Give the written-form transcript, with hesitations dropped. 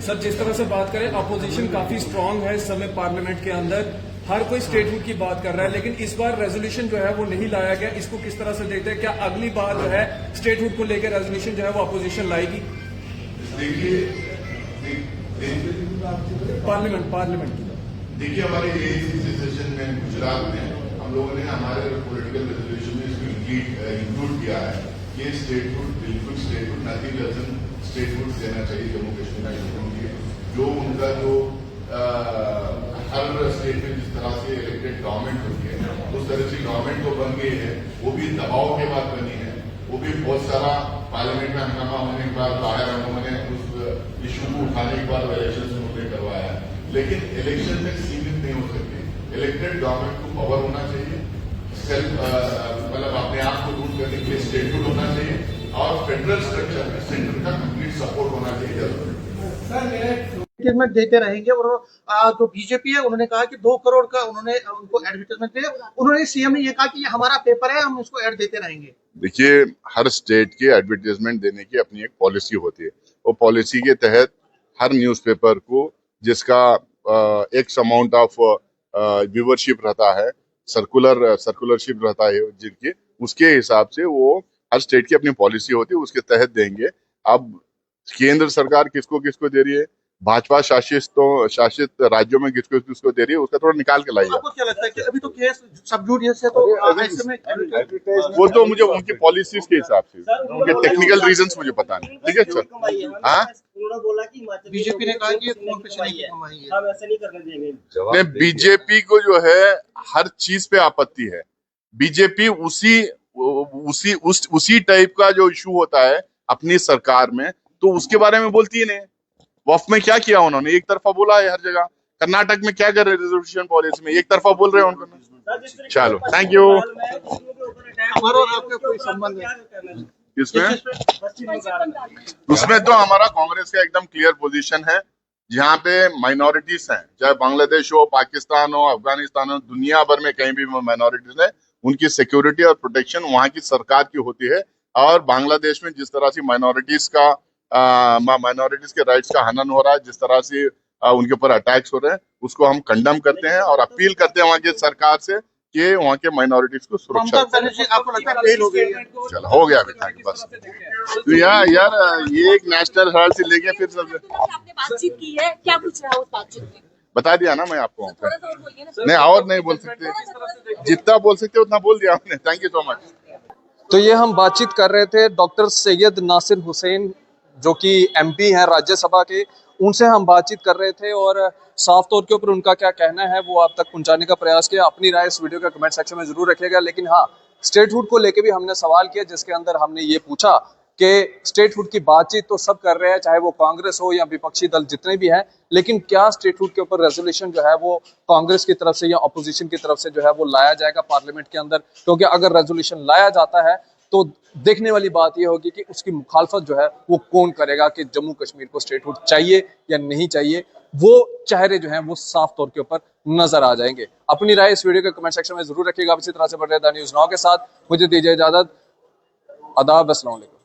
Sir जिस तरह से बात करें अपोजिशन काफी स्ट्रांग है इस समय पार्लियामेंट के अंदर, हर कोई स्टेटहुड की बात कर रहा है, लेकिन इस बार रेजोल्यूशन जो है वो नहीं लाया गया। इसको किस तरह से देखते हैं? क्या अगली बार जो है स्टेटहुड को लेकर रेजोल्यूशन जो है वो अपोजिशन लाएगी? पार्लियामेंट की देखिए, हमारे एआईसीसी सेशन में गुजरात में हम लोगों ने हमारे पॉलिटिकल रेजोल्यूशन में इसको इंक्लूड किया है कि स्टेटहुड, बिल्कुल statehood, nothing less than statehood देना चाहिए जम्मू कश्मीर के लोगों के। जो उनका जो हर स्टेट में जिस तरह से इलेक्टेड गवर्नमेंट होती है उस तरह से गवर्नमेंट तो बन गई है, वो भी दबाव के बाद बनी है। वो भी बहुत सारा पार्लियामेंट में हंगामा होने के बाद बाहर हम लोगों ने उस इशू को उठाने के बाद इलेक्शन उन्होंने करवाया है, लेकिन इलेक्शन में सीमित नहीं हो सकती। इलेक्टेड गवर्नमेंट को पावर होना चाहिए, सेल्फ मतलब अपने आप को रूल करने के लिए स्टेटहुड होना चाहिए और फेडरल स्ट्रक्चर में सेंटर का कंप्लीट सपोर्ट होना चाहिए। एडवर्टाइजमेंट देते रहेंगे। और जो बीजेपी है उन्होंने कहा कि 2 करोड़ का उन्होंने उनको एडवर्टाइजमेंट दिया। उन्होंने सीएम ने ये कहा कि ये हमारा पेपर है, हम इसको ऐड देते रहेंगे। देखिए, हर स्टेट के एडवर्टाइजमेंट देने की अपनी एक पॉलिसी होती है। वो पॉलिसी के तहत हर न्यूज़पेपर को जिसका एक्स अमाउंट ऑफ व्यूवरशिप रहता है, सर्कुलरशिप रहता है जिनकी, उसके हिसाब से वो हर स्टेट की अपनी पॉलिसी होती है, उसके तहत देंगे। अब केंद्र सरकार किसको किसको दे रही है, भाजपा शासित राज्यों में किसको किसको दे रही है, उसका थोड़ा निकाल के लाइए। आपको क्या लगता है कि अभी तो केस सब जुडिस है, तो ऐसे में वो तो मुझे उनकी पॉलिसीज के हिसाब से, उनके टेक्निकल रीजंस मुझे पता नहीं। ठीक है सर, हाँ, उन्होंने बोला कि बीजेपी ने कहा कि खून पसीने की कमाई है, हम ऐसे नहीं करने देंगे। नहीं, बीजेपी को जो है हर चीज पे आपत्ति है। बीजेपी उसी टाइप का जो इशू होता है अपनी सरकार में, तो उसके बारे में बोलती ही नहीं। वफ में क्या किया उन्होंने? एक तरफा बोला है हर जगह। कर्नाटक में क्या कर रहे हैं रिजर्वेशन पॉलिसी में? एक तरफा बोल रहे हैं उनको। चलो, थैंक यू। हमारा और आपका कोई संबंध है इसमें? उसमें तो हमारा कांग्रेस का एकदम क्लियर पोजीशन है। जहाँ पे माइनॉरिटीज हैं, चाहे बांग्लादेश हो, पाकिस्तान हो, अफगानिस्तान हो, दुनिया भर में कहीं भी माइनॉरिटीज है, उनकी सिक्योरिटी और प्रोटेक्शन वहाँ की सरकार की होती है। और बांग्लादेश में जिस तरह से माइनॉरिटीज के राइट्स का हनन हो रहा है, जिस तरह से उनके ऊपर अटैक्स हो रहे हैं, उसको हम कंडम करते हैं और अपील करते हैं वहाँ की सरकार से कि वहाँ के माइनॉरिटीज को सुरक्षा। आपको लगता है फेल हो गई है? चलो, हो गया अभी तक बस। तो यार ये एक नेशनल हेराल्ड से लेके फिर सब आपने बातचीत की है, क्या कुछ रहा उस बातचीत में? बता दिया ना मैं आपको। नहीं, और नहीं बोल सकते, जितना बोल सकते उतना बोल दिया हमने। Thank you so much. तो ये हम बातचीत कर रहे थे डॉक्टर सैयद नासिर हुसैन, जो कि एमपी हैं राज्यसभा के, उनसे हम बातचीत कर रहे थे और साफ तौर के ऊपर उनका क्या कहना है वो आप तक पहुंचाने का प्रयास किया। अपनी राय इस वीडियो के कमेंट सेक्शन में जरूर रखिएगा। लेकिन हाँ, स्टेटहुड को लेके भी हमने सवाल किया, जिसके अंदर हमने ये पूछा कि स्टेटहुड की बातचीत तो सब कर रहे हैं, चाहे वो कांग्रेस हो या विपक्षी दल जितने भी हैं, लेकिन क्या स्टेटहुड के ऊपर रेजोल्यूशन जो है वो कांग्रेस की तरफ से या अपोजिशन की तरफ से जो है वो लाया जाएगा पार्लियामेंट के अंदर? क्योंकि अगर रेजोल्यूशन लाया जाता है तो देखने वाली बात यह होगी कि उसकी मुखालफत जो है वो कौन करेगा, कि जम्मू कश्मीर को स्टेटहुड चाहिए या नहीं चाहिए। वो चेहरे जो हैं वो साफ तौर के ऊपर नजर आ जाएंगे। अपनी राय इस वीडियो के कमेंट सेक्शन में जरूर रखिएगा। इसी तरह से बढ़ रहे न्यूज़ नाउ के साथ मुझे दीजिए इजाजत। आदाब, अस्सलाम वालेकुम।